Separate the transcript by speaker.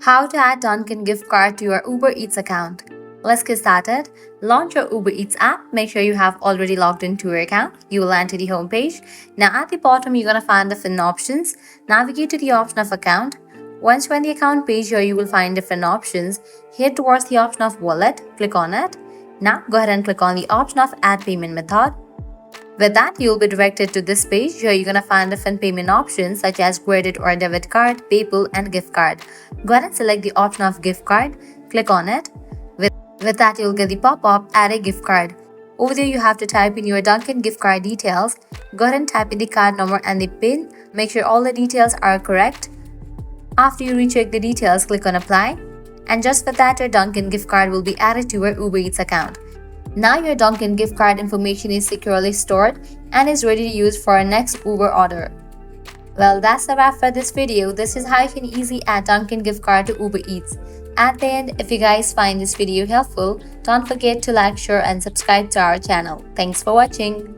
Speaker 1: How to add Dunkin Gift Card to your Uber Eats account. Let's get started. Launch your Uber Eats app. Make sure you have already logged into your account. You will land to the home page. Now at the bottom, you're gonna find different options. Navigate to the option of account. Once you're on the account page, here you will find different options. Head towards the option of wallet. Click on it. Now go ahead and click on the option of add payment method. With that, you will be directed to this page. Here you're gonna find different payment options such as credit or debit card, PayPal, and gift card. Go ahead and select the option of gift card. Click on it. With that, you'll get the pop-up add a gift card. Over there, you have to type in your Dunkin gift card details. Go ahead and type in the card number and the PIN. Make sure all the details are correct. After you recheck the details, click on apply. And just for that, your Dunkin gift card will be added to your Uber Eats account. Now your Dunkin gift card information is securely stored and is ready to use for our next Uber order. Well, that's a wrap for this video. This is how you can easily add Dunkin gift card to Uber Eats. At the end, if you guys find this video helpful, don't forget to like, share and subscribe to our channel. Thanks for watching.